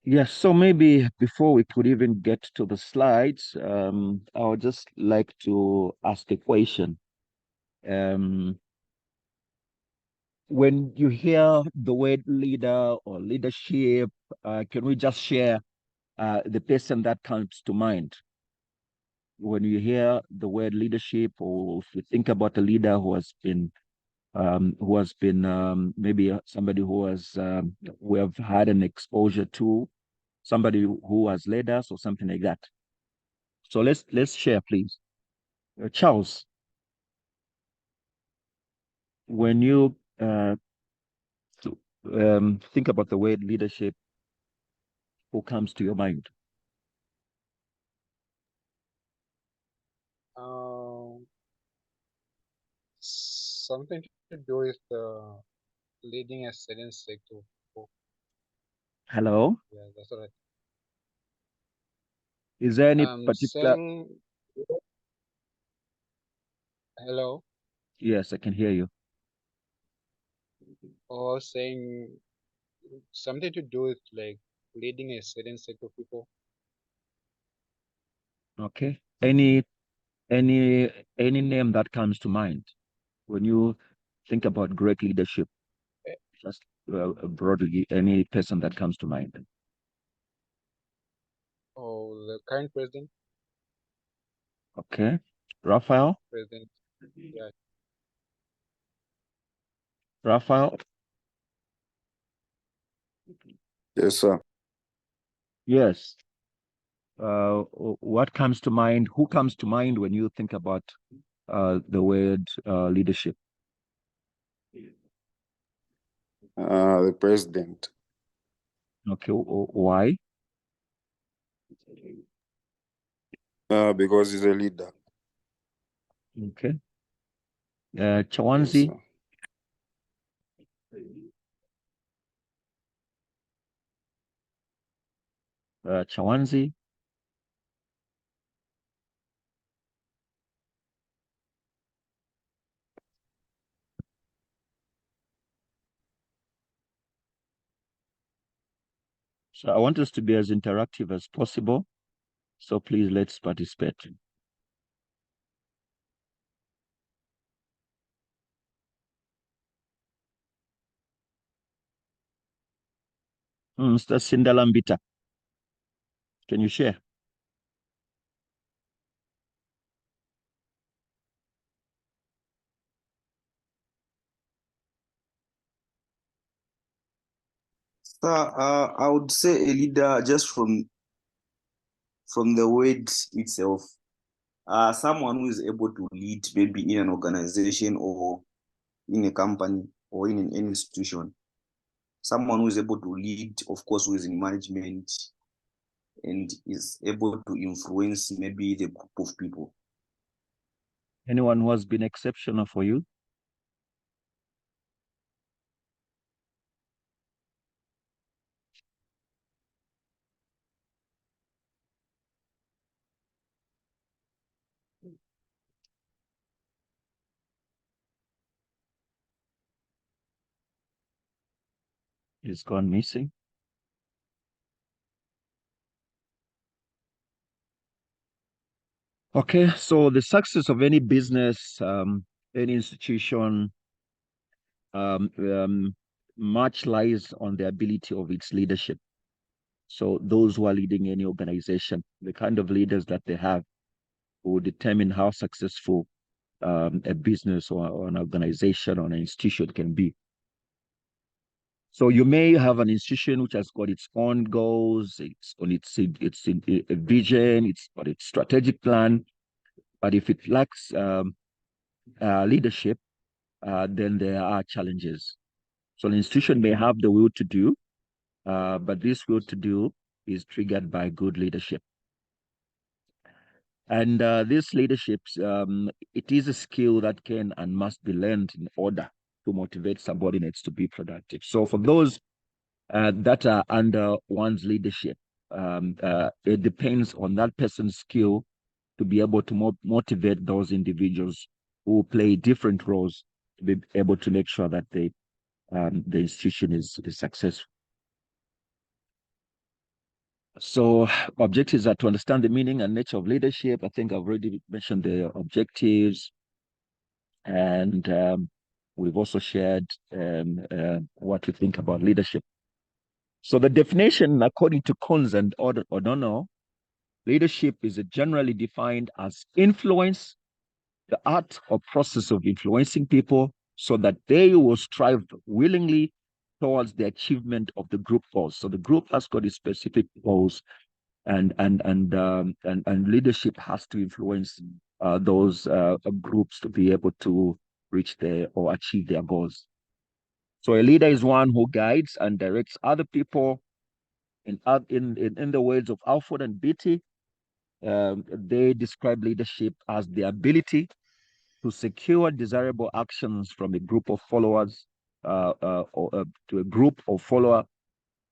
Yes, so maybe before we could even get to the slides, I would just like to ask a question. Um, when you hear the word leader or leadership, can we just share the person that comes to mind? When you hear the word leadership, or if you think about a leader who has been maybe somebody who have had an exposure to somebody who has led us or something like that. So let's share, please. Charles, when you think about the word leadership, who comes to your mind? Um, Something to do with leading a certain sector. Oh, Hello, yeah, that's what is there any I'm particular? saying. Hello, Yes, I can hear you. or saying something to do with like leading a certain set of people. Okay. Any name that comes to mind when you think about great leadership? Eh, Just broadly, any person that comes to mind. or the current president, Okay. Raphael. president. Yeah. Raphael. Yes, sir. Yes. What comes to mind? Who comes to mind when you think about the word leadership? The president. Okay. Why? Because he's a leader. Okay. Yes, Chawanzi. sir. Chawanzi. So I want us to be as interactive as possible. So please let's participate. Mr. Sindalambita, can you share? So I would say a leader just from the word itself. Someone who is able to lead maybe in an organization or in a company or in an institution. Someone who is able to lead, of course, who is in management and is able to influence maybe the group of people. Anyone who has been exceptional for you? Is gone missing. Okay, so the success of any business, any institution, um, um, much lies on the ability of its leadership. So those who are leading any organization, the kind of leaders that they have will determine how successful a business or an organization or an institution can be. So you may have an institution which has got its own goals, it's on its a vision, it's got its strategic plan, but if it lacks leadership, then there are challenges. So an institution may have the will to do, but this will to do is triggered by good leadership. And this leadership, it is a skill that can and must be learned in order to motivate subordinates to be productive. So for those that are under one's leadership, it depends on that person's skill to be able to motivate those individuals who play different roles to be able to make sure that the institution is successful. So objectives are to understand the meaning and nature of leadership. I think I've already mentioned the objectives, and we've also shared what we think about leadership. So the definition, according to Kunz and O'Donnell, leadership is generally defined as influence, the art or process of influencing people so that they will strive willingly towards the achievement of the group goals. So the group has got its specific goals, and leadership has to influence those groups to be able to reach their or achieve their goals. So a leader is one who guides and directs other people. In the words of Alford and Beatty, they describe leadership as the ability to secure desirable actions from a group of followers to a group of followers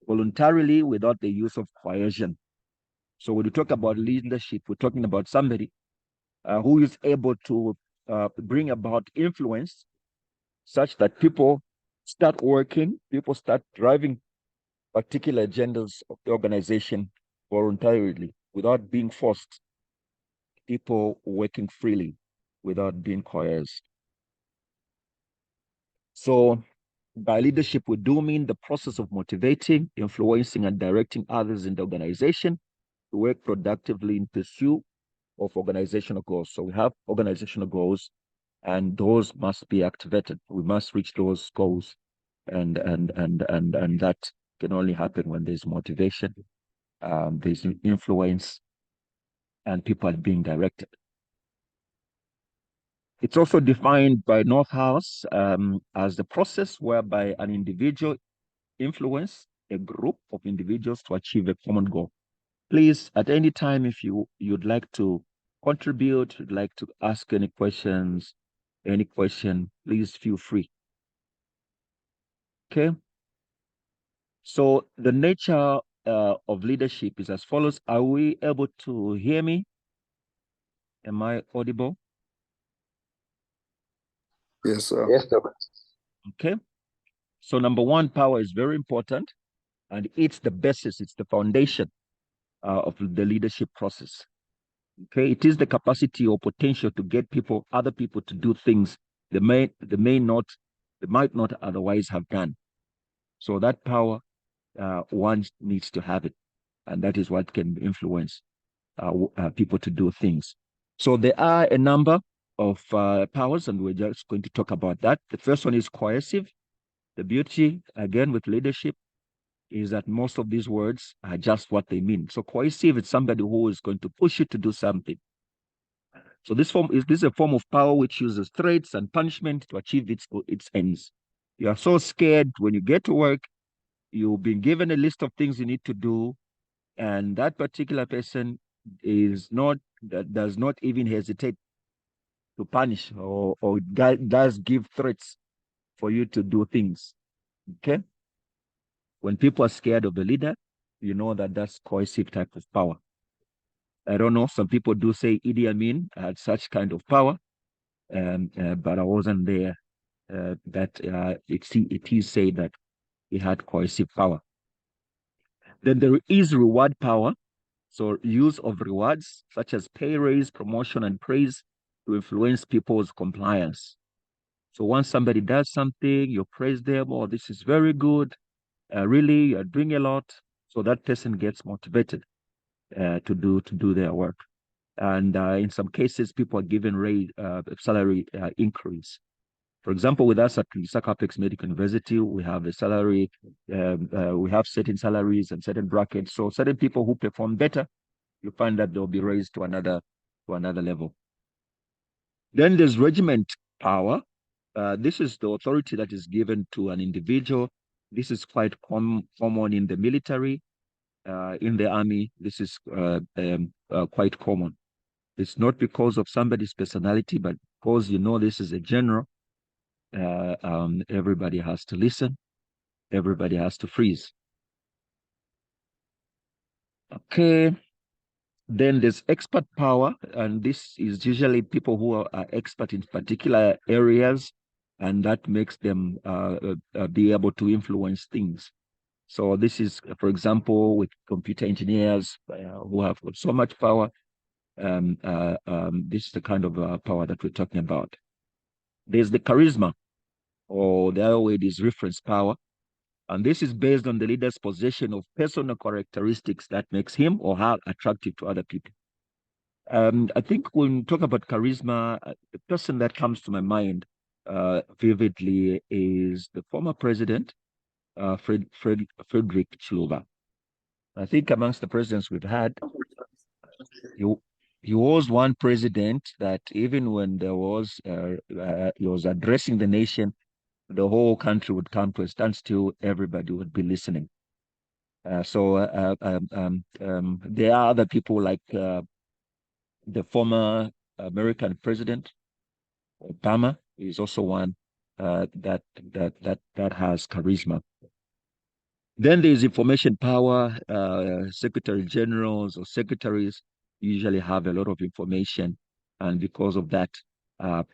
voluntarily without the use of coercion. So when we talk about leadership, we're talking about somebody who is able to bring about influence such that people start working, people start driving particular agendas of the organization voluntarily without being forced, people working freely without being coerced. So by leadership, we do mean the process of motivating, influencing, and directing others in the organization to work productively in pursuit of organizational goals. So we have organizational goals, and those must be activated. We must reach those goals, and that can only happen when there's motivation, there's influence, and people are being directed. It's also defined by Northouse as the process whereby an individual influence a group of individuals to achieve a common goal. Please, at any time, if you'd like to contribute, you'd like to ask any questions, any question, please feel free. Okay. So the nature of leadership is as follows. Are we able to hear me? Am I audible? Yes, sir. Yes, sir. Okay. So number one, power is very important, and it's the basis, it's the foundation of the leadership process. Okay, it is the capacity or potential to get other people to do things they might not otherwise have done. So that power, one needs to have it, and that is what can influence people to do things. So there are a number of powers, and we're just going to talk about that. The first one is coercive. The beauty, again, with leadership is that most of these words are just what they mean. So coercive is somebody who is going to push you to do something. So this is a form of power which uses threats and punishment to achieve its ends. You are so scared when you get to work, you've been given a list of things you need to do, and that particular person does not even hesitate to punish or does give threats for you to do things. Okay? When people are scared of the leader, you know that that's coercive type of power. I don't know. Some people do say Idi Amin had such kind of power, but I wasn't there. It is said that he had coercive power. Then there is reward power. So use of rewards such as pay raise, promotion, and praise to influence people's compliance. So once somebody does something, you praise them, oh, this is very good. Really, you're doing a lot. So that person gets motivated to do their work. And in some cases, people are given salary increase. For example, with us at Capex Medical University, we have a salary, we have certain salaries and certain brackets. So certain people who perform better, you find that they'll be raised to another level. Then there's regiment power. This is the authority that is given to an individual. This is quite common in the military, in the army. This is quite common. It's not because of somebody's personality, but because this is a general. Everybody has to listen. Everybody has to freeze. Okay. Then there's expert power, and this is usually people who are expert in particular areas, and that makes them be able to influence things. So this is, for example, with computer engineers who have got so much power. This is the kind of power that we're talking about. There's the charisma, or the other word is reference power. And this is based on the leader's possession of personal characteristics that makes him or her attractive to other people. I think when we talk about charisma, the person that comes to my mind vividly is the former president, Frederick Chiluba. I think amongst the presidents we've had, he was one president that even when he was addressing the nation, the whole country would come to a standstill. Everybody would be listening. There are other people like the former American president Obama is also one that has charisma. Then there's information power. Secretary generals or secretaries usually have a lot of information, and because of that,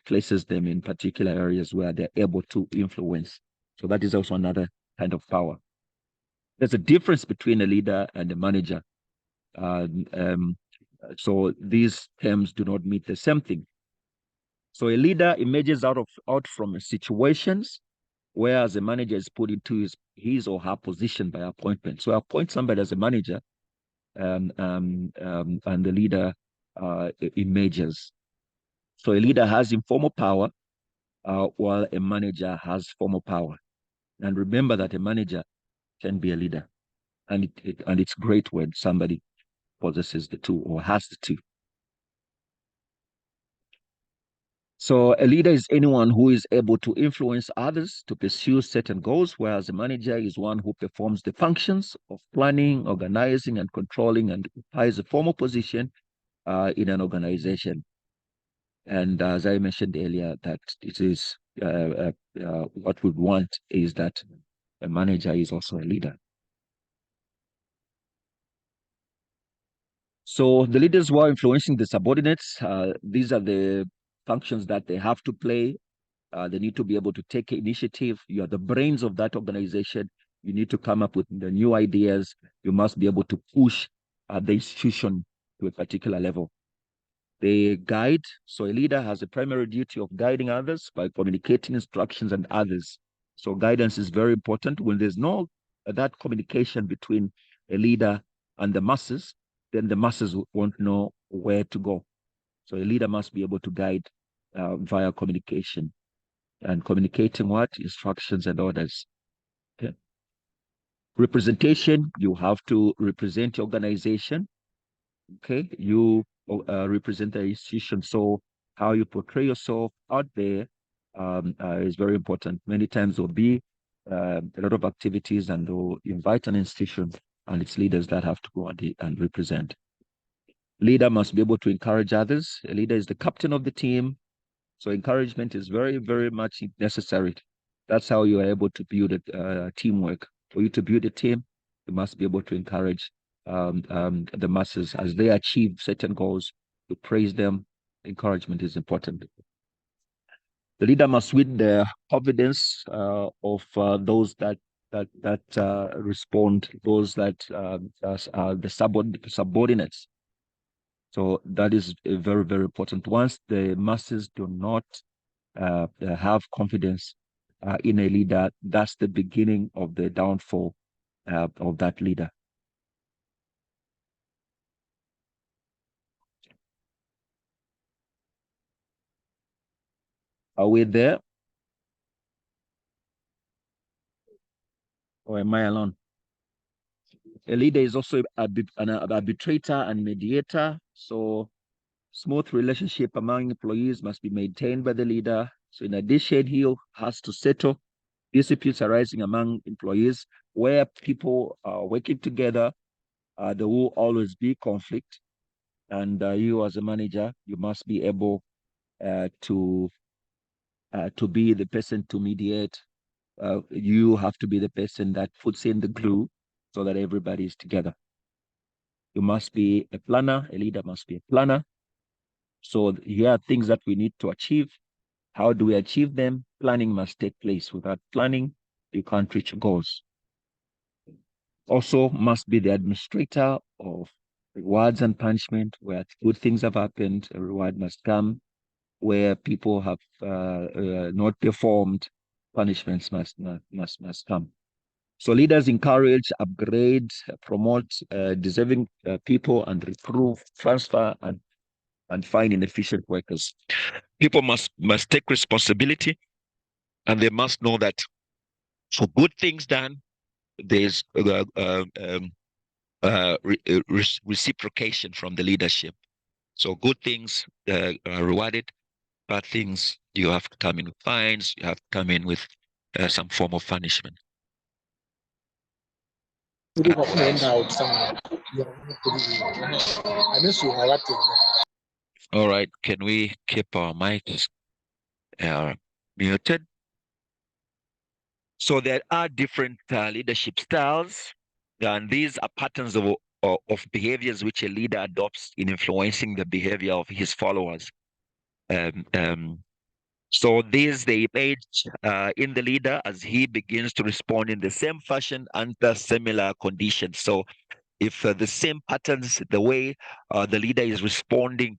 places them in particular areas where they're able to influence. So that is also another kind of power. There's a difference between a leader and a manager. So these terms do not mean the same thing. So a leader emerges out from situations, whereas a manager is put into his or her position by appointment. So I appoint somebody as a manager, and the leader emerges. So a leader has informal power, while a manager has formal power. And remember that a manager can be a leader, and it's great when somebody possesses the two or has the two. So a leader is anyone who is able to influence others to pursue certain goals, whereas a manager is one who performs the functions of planning, organizing, and controlling, and occupies a formal position in an organization. And as I mentioned earlier, that it is what we want is that a manager is also a leader. So the leaders who are influencing the subordinates, these are the functions that they have to play. They need to be able to take initiative. You are the brains of that organization. You need to come up with the new ideas. You must be able to push the institution to a particular level. They guide. So a leader has a primary duty of guiding others by communicating instructions and others. So guidance is very important. When there's no that communication between a leader and the masses, then the masses won't know where to go. So a leader must be able to guide via communication. And communicating what? Instructions and orders. Okay. Representation, you have to represent your organization. Okay, you represent the institution. So how you portray yourself out there is very important. Many times there'll be a lot of activities and they'll invite an institution and its leaders that have to go and represent. Leader must be able to encourage others. A leader is the captain of the team. So encouragement is very, very much necessary. That's how you are able to build teamwork. For you to build a team, you must be able to encourage the masses as they achieve certain goals. To praise them. Encouragement is important. The leader must win the confidence of those that respond, those that are the subordinates. So that is very, very important. Once the masses do not have confidence in a leader, that's the beginning of the downfall of that leader. Are we there? Or am I alone? A leader is also an arbitrator and mediator. So smooth relationship among employees must be maintained by the leader. So in addition, he has to settle disputes arising among employees where people are working together. There will always be conflict. And you as a manager, you must be able to be the person to mediate. You have to be the person that puts in the glue so that everybody is together. You must be a planner. A leader must be a planner. So here are things that we need to achieve. How do we achieve them? Planning must take place. Without planning, you can't reach goals. Also must be the administrator of rewards and punishment. Where good things have happened, a reward must come. Where people have not performed, punishments must come. So leaders encourage, upgrade, promote deserving people, and reprove, transfer, and find inefficient workers. People must take responsibility, and they must know that for good things done, there's reciprocation from the leadership. So good things are rewarded, bad things you have to come in with fines, you have to come in with some form of punishment. All right, can we keep our mics muted? So there are different leadership styles, and these are patterns of behaviors which a leader adopts in influencing the behavior of his followers. So these they image in the leader as he begins to respond in the same fashion under similar conditions. So if the same patterns, the way the leader is responding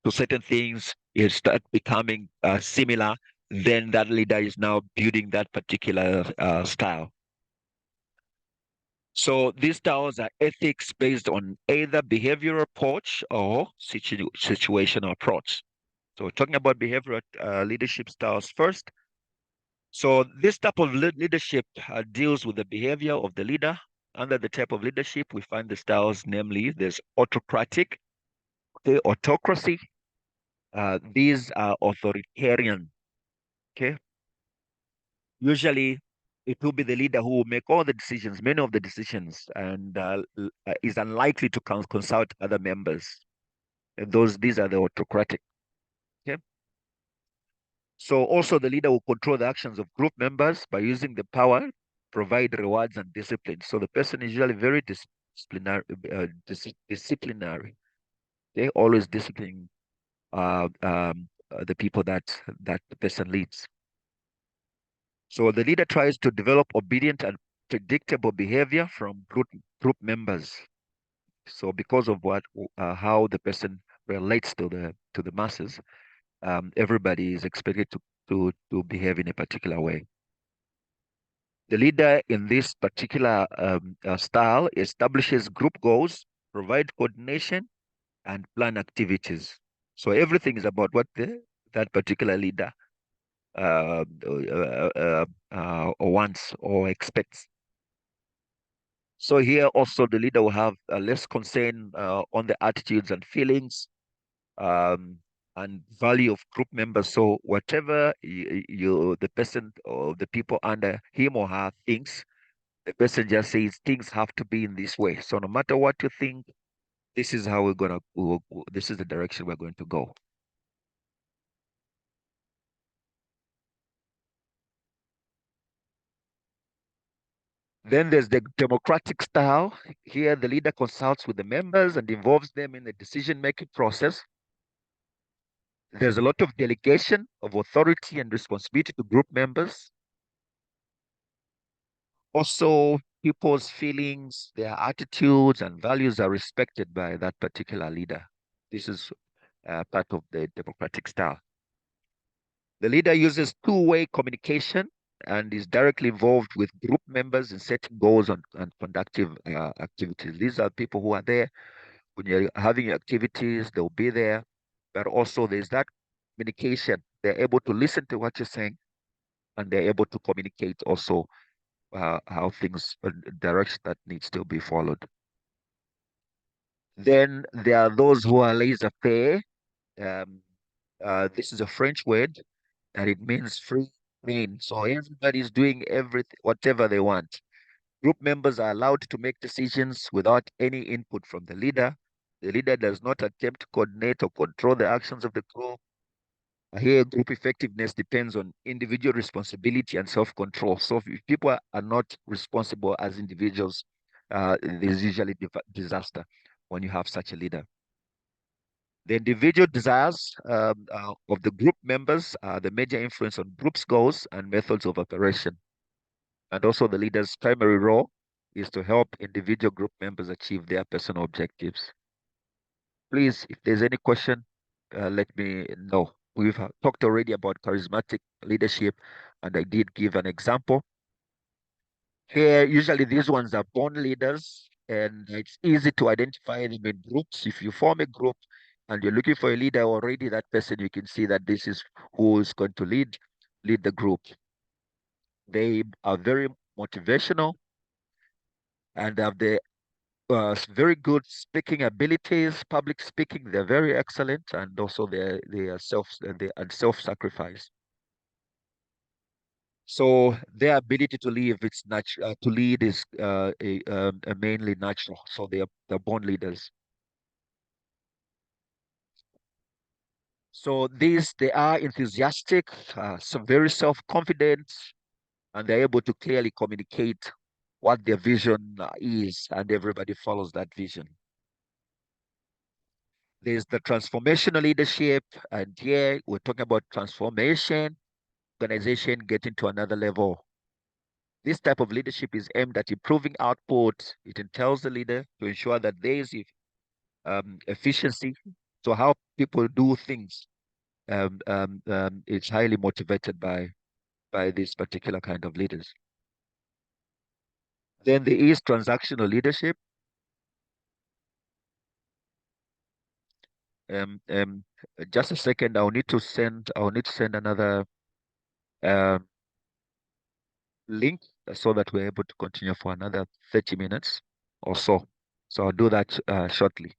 to certain things, it start becoming similar, then that leader is now building that particular style. So these styles are ethics based on either behavioral approach or situational approach. So we're talking about behavioral leadership styles first. So this type of leadership deals with the behavior of the leader. Under the type of leadership, we find the styles, namely, there's autocratic, okay, autocracy. These are authoritarian, okay? Usually, it will be the leader who will make all the decisions, many of the decisions, and is unlikely to consult other members. And these are the autocratic, okay? So also the leader will control the actions of group members by using the power, provide rewards and discipline. So the person is usually very disciplinary. They always discipline the people that the person leads. So the leader tries to develop obedient and predictable behavior from group members. So because of how the person relates to the masses, everybody is expected to behave in a particular way. The leader in this particular style establishes group goals, provide coordination, and plan activities. So everything is about what that particular leader wants or expects. So here also the leader will have less concern on the attitudes and feelings and value of group members. So whatever the person or the people under him or her thinks, the person just says things have to be in this way. So no matter what you think, this is how this is the direction we're going to go. Then there's the democratic style. Here, the leader consults with the members and involves them in the decision-making process. There's a lot of delegation of authority and responsibility to group members. Also, people's feelings, their attitudes and values are respected by that particular leader. This is part of the democratic style. The leader uses two-way communication and is directly involved with group members in setting goals and conductive activities. These are people who are there when you're having activities, they'll be there. But also there's that communication. They're able to listen to what you're saying and they're able to communicate also how things, direction that needs to be followed. Then there are those who are laissez-faire. This is a French word and it means free reign. So everybody's doing everything, whatever they want. Group members are allowed to make decisions without any input from the leader. The leader does not attempt to coordinate or control the actions of the group. Here, group effectiveness depends on individual responsibility and self-control. So if people are not responsible as individuals, there's usually disaster when you have such a leader. The individual desires of the group members are the major influence on group's goals and methods of operation. And also the leader's primary role is to help individual group members achieve their personal objectives. Please, if there's any question, let me know. We've talked already about charismatic leadership, and I did give an example. Here, usually these ones are born leaders, and it's easy to identify them in groups. If you form a group and you're looking for a leader already, that person, you can see that this is who is going to lead the group. They are very motivational and have the very good speaking abilities, public speaking. They're very excellent, and also they are self-sacrifice. So their ability to lead is mainly natural. So they're born leaders. So they are enthusiastic, so very self-confident, and they're able to clearly communicate what their vision is, and everybody follows that vision. There's the transformational leadership, and here we're talking about transformation, organization getting to another level. This type of leadership is aimed at improving output. It entails the leader to ensure that there is efficiency. So how people do things, it's highly motivated by this particular kind of leaders. Then there is transactional leadership. Um, um, just a second, I'll need to send another um, link so that we're able to continue for another 30 minutes or so. So I'll do that shortly.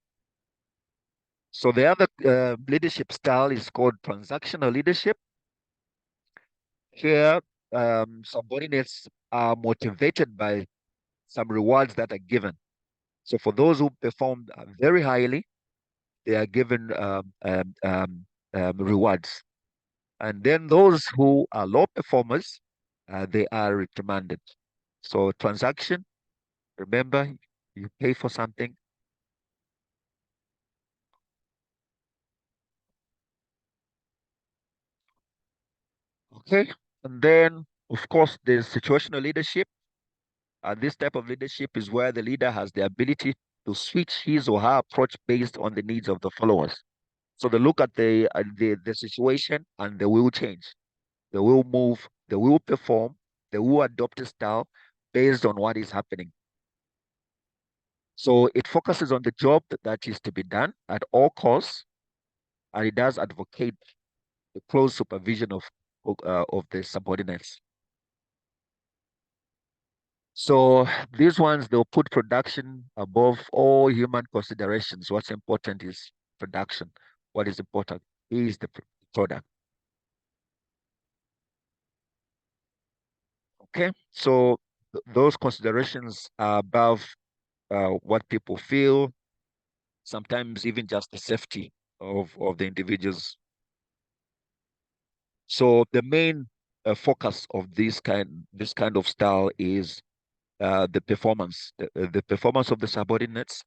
So the other leadership style is called transactional leadership. Here, subordinates are motivated by some rewards that are given. So for those who perform very highly, they are given rewards. And then those who are low performers, they are reprimanded. So transaction, remember, you pay for something. Okay. And then, of course, there's situational leadership. This type of leadership is where the leader has the ability to switch his or her approach based on the needs of the followers. So they look at the situation and they will change. They will move, they will perform, they will adopt a style based on what is happening. So it focuses on the job that is to be done at all costs, and it does advocate the close supervision of the subordinates. So these ones, they'll put production above all human considerations. What's important is production. What is important is the product. Okay, so those considerations are above what people feel, sometimes even just the safety of the individuals. So the main focus of this kind of style is the performance. The performance of the subordinates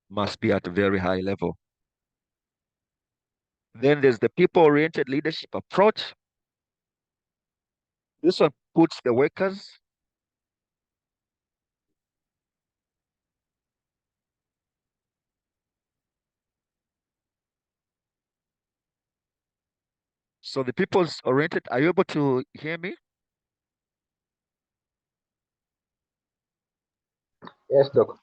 must be at a very high level. Then there's the people-oriented leadership approach. This one puts the workers. So the people's oriented, are you able to hear me? Yes, Doc.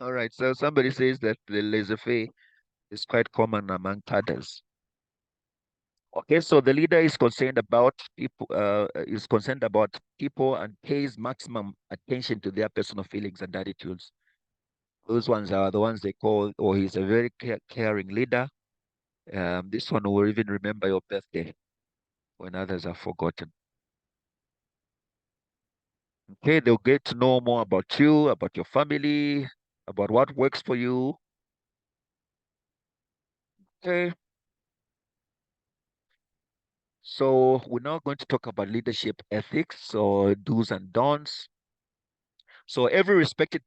All right, so somebody says that the laissez-faire is quite common among cadres. Okay, so the leader is concerned about people and pays maximum attention to their personal feelings and attitudes. Those ones are the ones they call, or he's a very caring leader. This one will even remember your birthday when others are forgotten. Okay, they'll get to know more about you, about your family, about what works for you. Okay, so we're now going to talk about leadership ethics, or do's and don'ts. So every respected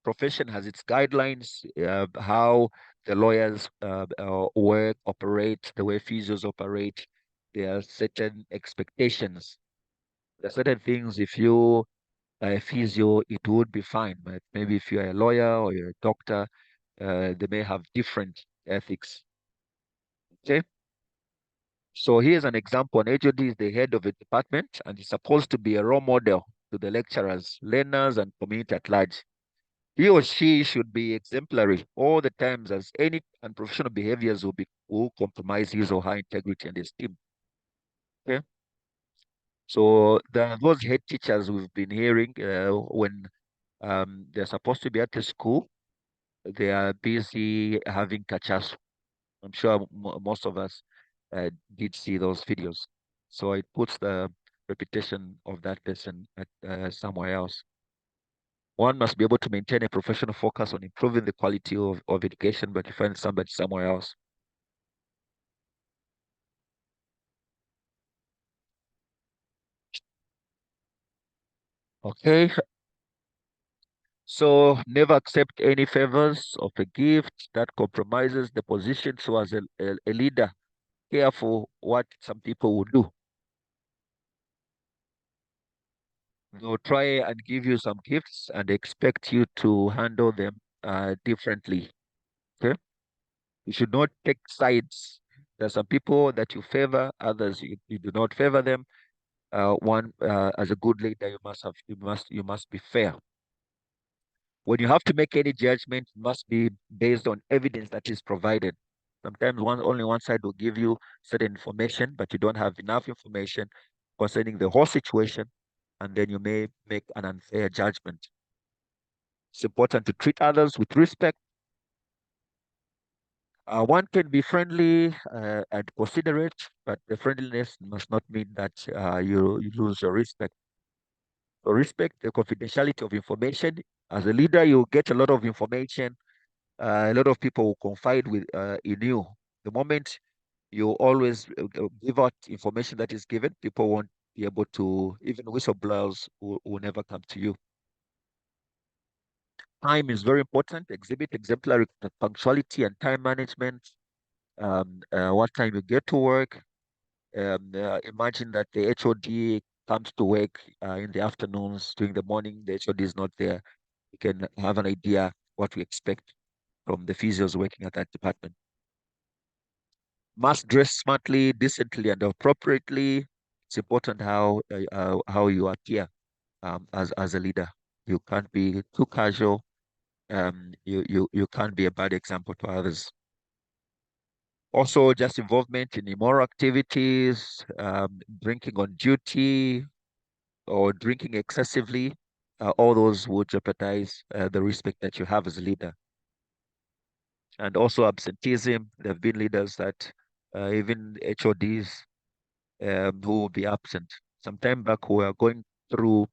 profession has its guidelines, how the lawyers work, operate, the way physios operate. there are certain expectations. There are certain things, if you are a physio, it would be fine. But maybe if you're a lawyer or you're a doctor, they may have different ethics. Okay. So here's an example. An HOD is the head of a department and is supposed to be a role model to the lecturers, learners, and community at large. He or she should be exemplary all the times, as any unprofessional behaviors will compromise his or her integrity and esteem. Okay. So those head teachers we've been hearing when they're supposed to be at the school, they are busy having kachas. I'm sure most of us did see those videos. So it puts the reputation of that person at somewhere else. One must be able to maintain a professional focus on improving the quality of education, but you find somebody somewhere else. Okay. So never accept any favors of a gift that compromises the position. So as a leader, careful what some people will do. They'll try and give you some gifts and expect you to handle them differently. Okay. You should not take sides. There are some people that you favor, others you do not favor them. One as a good leader, you must be fair. When you have to make any judgment, it must be based on evidence that is provided. Sometimes only one side will give you certain information, but you don't have enough information concerning the whole situation, and then you may make an unfair judgment. It's important to treat others with respect. One can be friendly and considerate, but the friendliness must not mean that you lose your respect. So respect the confidentiality of information. As a leader, you get a lot of information. A lot of people will confide in you. The moment you always give out information that is given, people won't be able to, even whistleblowers will never come to you. Time is very important. Exhibit exemplary punctuality and time management. What time you get to work. Imagine that the HOD comes to work in the afternoons, during the morning, the HOD is not there. You can have an idea what we expect from the physios working at that department. Must dress smartly, decently, and appropriately. It's important how you appear as a leader. You can't be too casual. You can't be a bad example to others. Also, just involvement in immoral activities, drinking on duty, or drinking excessively, all those would jeopardize the respect that you have as a leader. And also absenteeism. There have been leaders that even HODs who will be absent. Some time back, we were going through